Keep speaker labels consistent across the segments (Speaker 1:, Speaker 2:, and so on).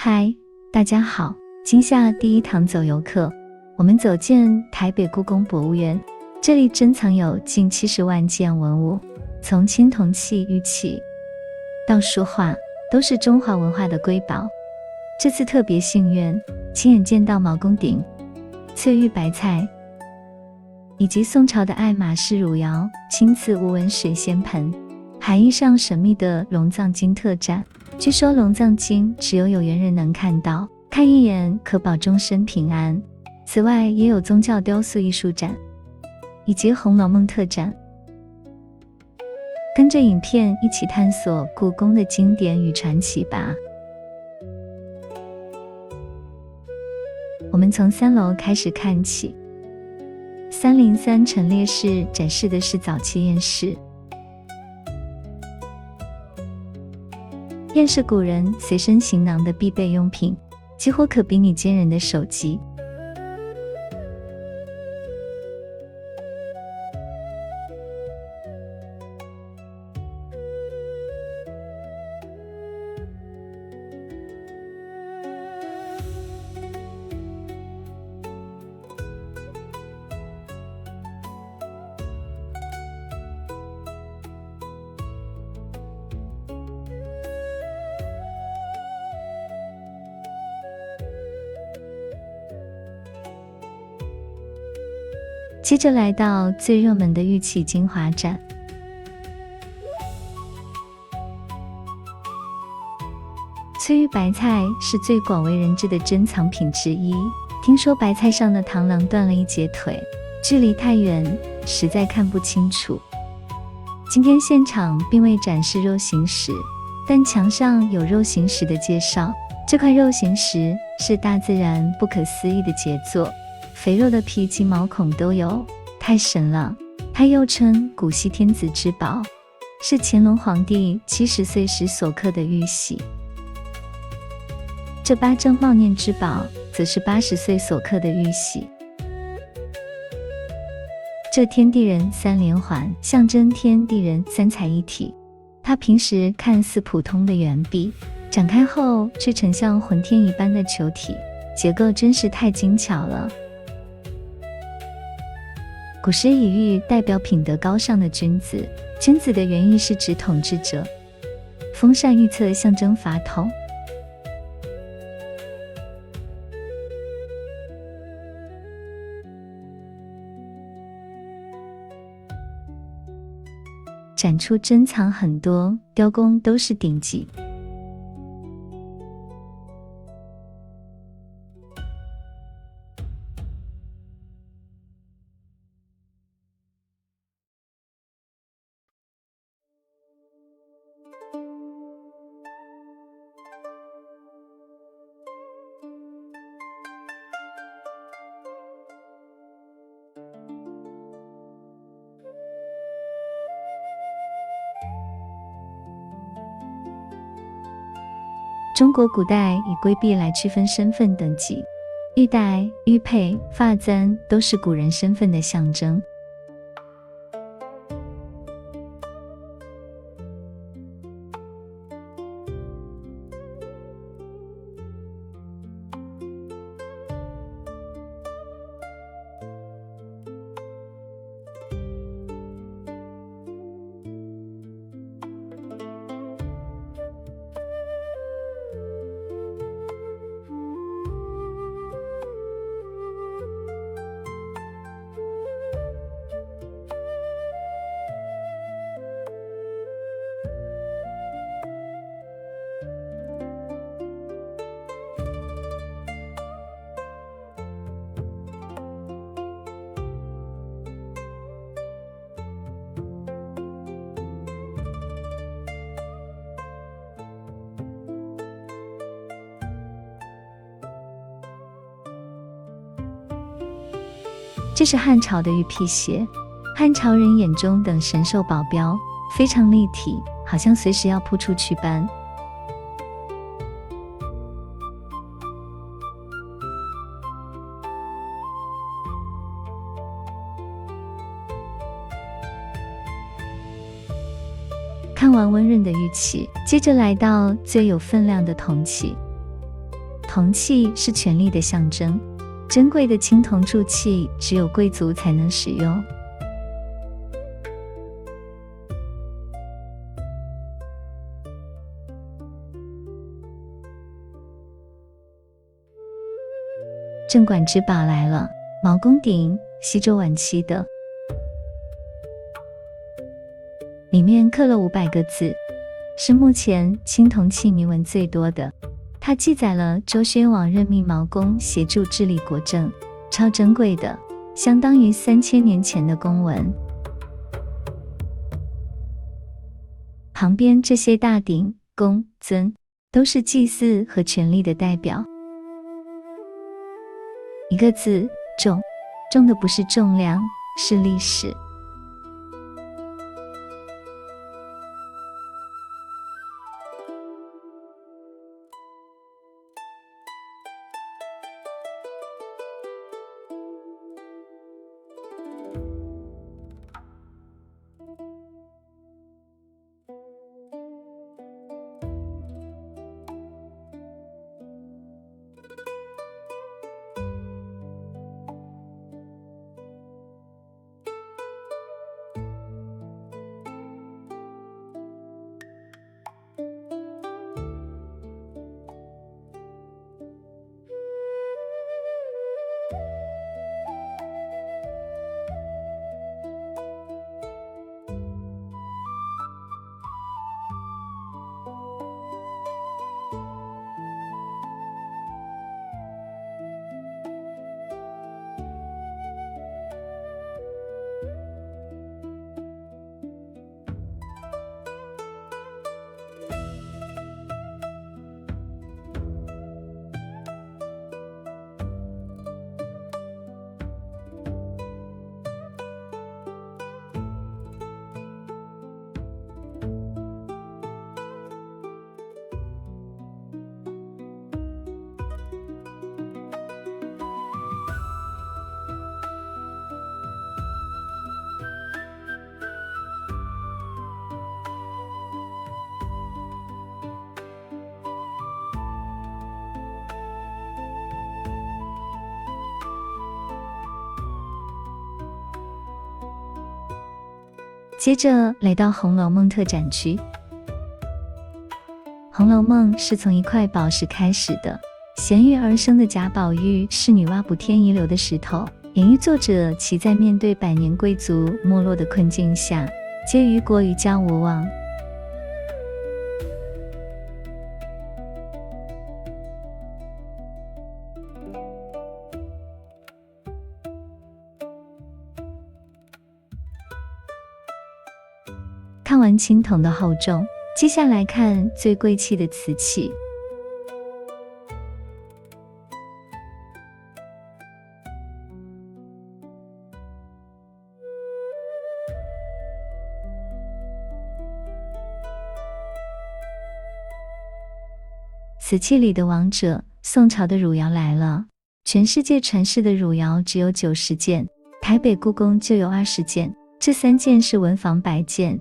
Speaker 1: 嗨，大家好，今夏第一堂走游课，我们走进台北故宫博物院，这里珍藏有近70万件文物，从青铜器、玉器到书画，都是中华文化的瑰宝。这次特别幸运，亲眼见到毛公鼎、翠玉白菜，以及宋朝的爱马仕汝窑青瓷无纹水仙盆，还遇上神秘的龙藏经特展。据说龙藏经只有有缘人能看到，看一眼可保终身平安。此外也有宗教雕塑艺术展以及红楼梦特展。跟着影片一起探索故宫的经典与传奇吧。我们从3楼开始看起。303陈列室展示的是早期砚室。砚是古人随身行囊的必备用品，几乎可比拟奸人的手机。接着来到最热门的玉器精华展。翠玉白菜是最广为人知的珍藏品之一，听说白菜上的螳螂断了一截腿，距离太远，实在看不清楚。今天现场并未展示肉形石，但墙上有肉形石的介绍。这块肉形石是大自然不可思议的杰作，肥肉的皮及毛孔都有，太神了。它又称古稀天子之宝，是乾隆皇帝70岁时所刻的玉玺。这8正茂念之宝则是80岁所刻的玉玺。这天地人3连环象征天地人3才一体，它平时看似普通的圆壁，展开后却呈像浑天一般的球体，结构真是太精巧了。古时以玉代表品德高尚的君子，君子的原意是指统治者，风扇玉侧象征法统。展出珍藏很多，雕工都是顶级。中国古代以龟璧来区分身份等级，玉带、玉佩、发簪都是古人身份的象征。这是汉朝的玉辟邪，汉朝人眼中等神兽保镖，非常立体，好像随时要扑出去般。看完温润的玉器，接着来到最有分量的铜器。铜器是权力的象征，珍贵的青铜铸器只有贵族才能使用。镇馆之宝来了，毛公鼎，西周晚期的，里面刻了500个字，是目前青铜器铭文最多的。它记载了周宣王任命毛公协助治理国政，超珍贵的，相当于3000年前的公文。旁边这些大鼎、公、尊都是祭祀和权力的代表。一个字，重，重的不是重量，是历史。接着来到《红楼梦》特展区。《红楼梦》是从一块宝石开始的，衔玉而生的贾宝玉是女娲补天遗留的石头，演喻作者其在面对百年贵族没落的困境下，皆于国于家无望。看完青铜的厚重，接下来看最贵气的瓷器。瓷器里的王者，宋朝的汝窑来了。全世界传世的汝窑只有90件，台北故宫就有20件，这3件是文房白件。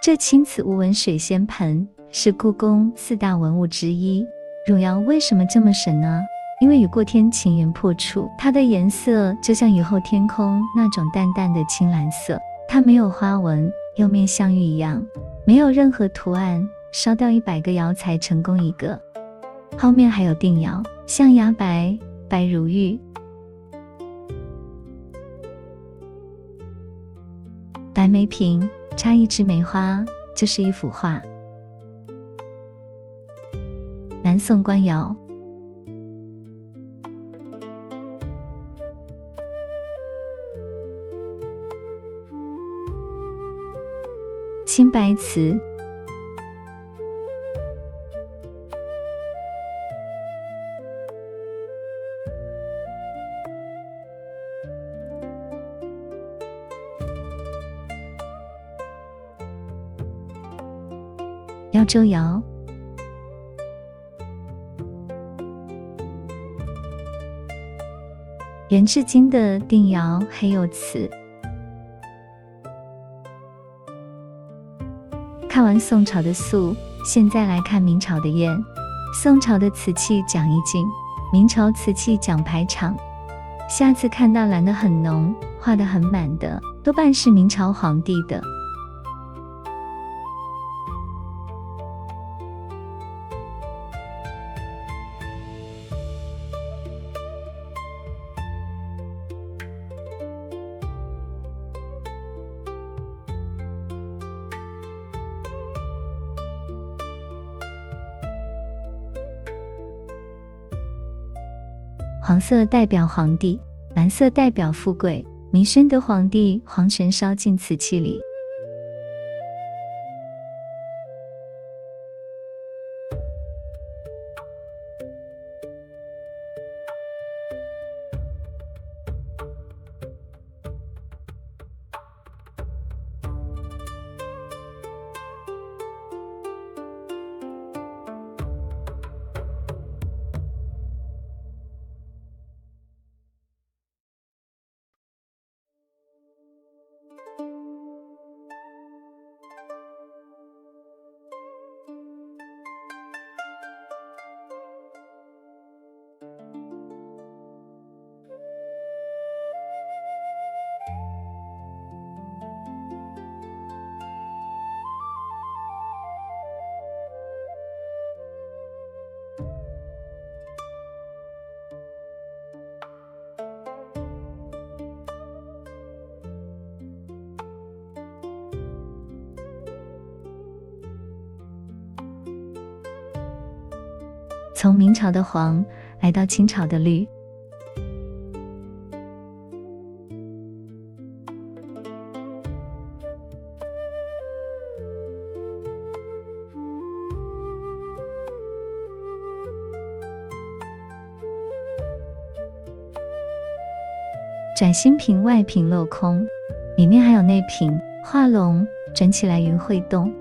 Speaker 1: 这青瓷无纹水仙盆是故宫4大文物之一。汝窑为什么这么神呢？因为雨过天晴原破处，它的颜色就像雨后天空那种淡淡的青蓝色，它没有花纹，又面像玉一样，没有任何图案，烧掉100个窑才成功1个。后面还有定窑，象牙白，白如玉。白梅瓶插一枝梅花就是一幅画。南宋官窑，青白瓷，耀州窑，元至今的定窑黑釉瓷。看完宋朝的塑，现在来看明朝的砚。宋朝的瓷器讲意境，明朝瓷器讲排场。下次看到蓝得很浓、画得很满的，多半是明朝皇帝的。黄色代表皇帝，蓝色代表富贵。明宣德皇帝黄泉烧进瓷器里。从明朝的黄来到清朝的绿。转心瓶外瓶镂空，里面还有内瓶，画龙，转起来云会动。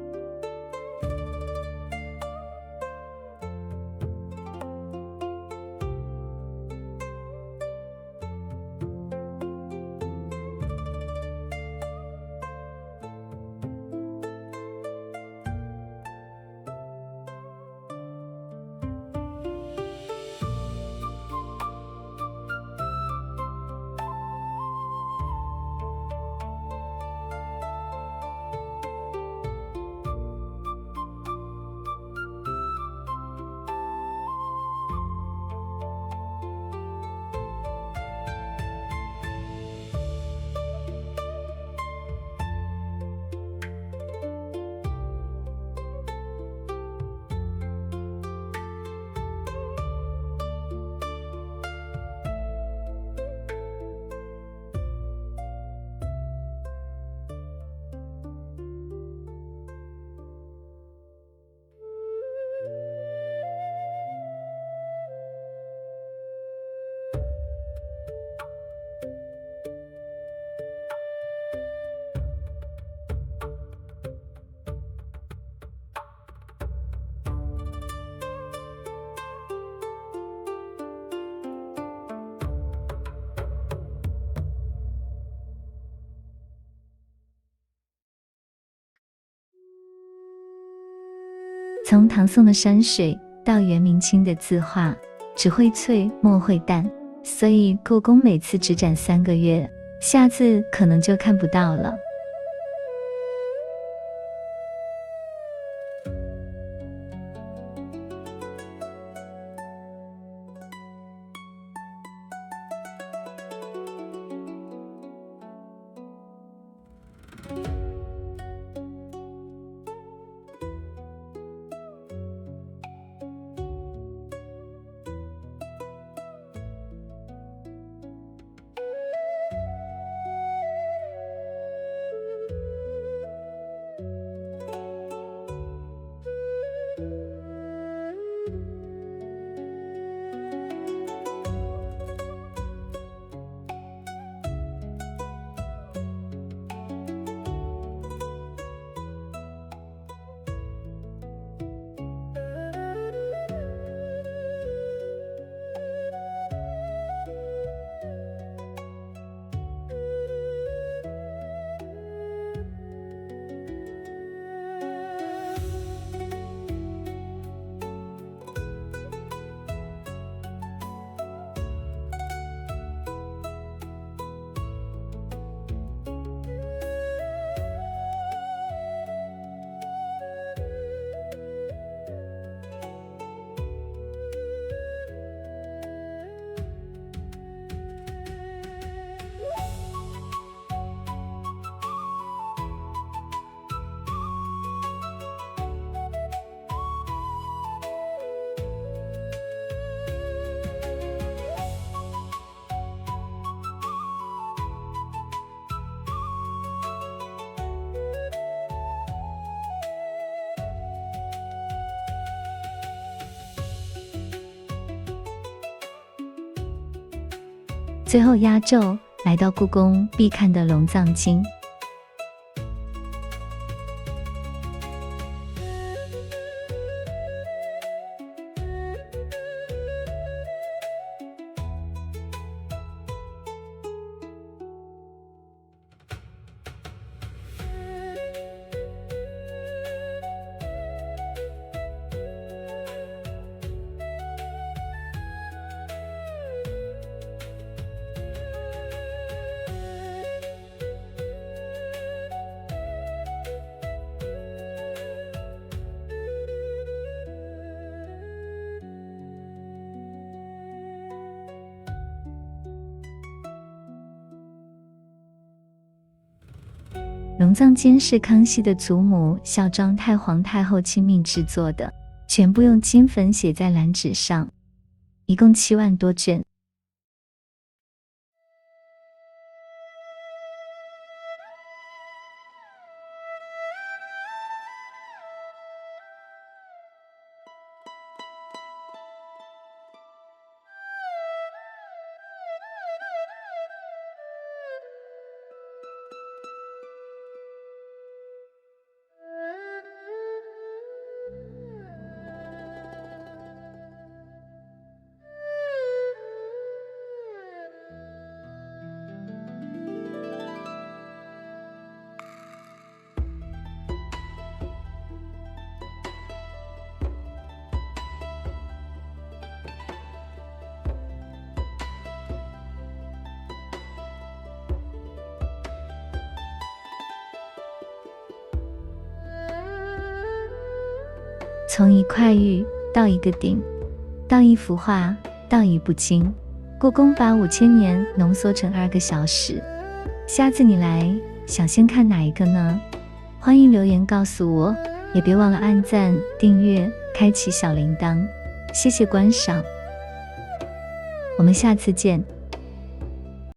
Speaker 1: 从唐宋的山水到元明清的字画，只会翠墨会淡，所以故宫每次只展3个月，下次可能就看不到了。最后压轴来到故宫必看的龙藏经。龙藏经是康熙的祖母孝庄太皇太后亲命制作的，全部用金粉写在蓝纸上，一共7万多卷。从一块玉到一个鼎，到一幅画，到一部经，故宫把5000年浓缩成2个小时。下次你来，想先看哪一个呢？欢迎留言告诉我，也别忘了按赞、订阅、开启小铃铛。谢谢观赏，我们下次见。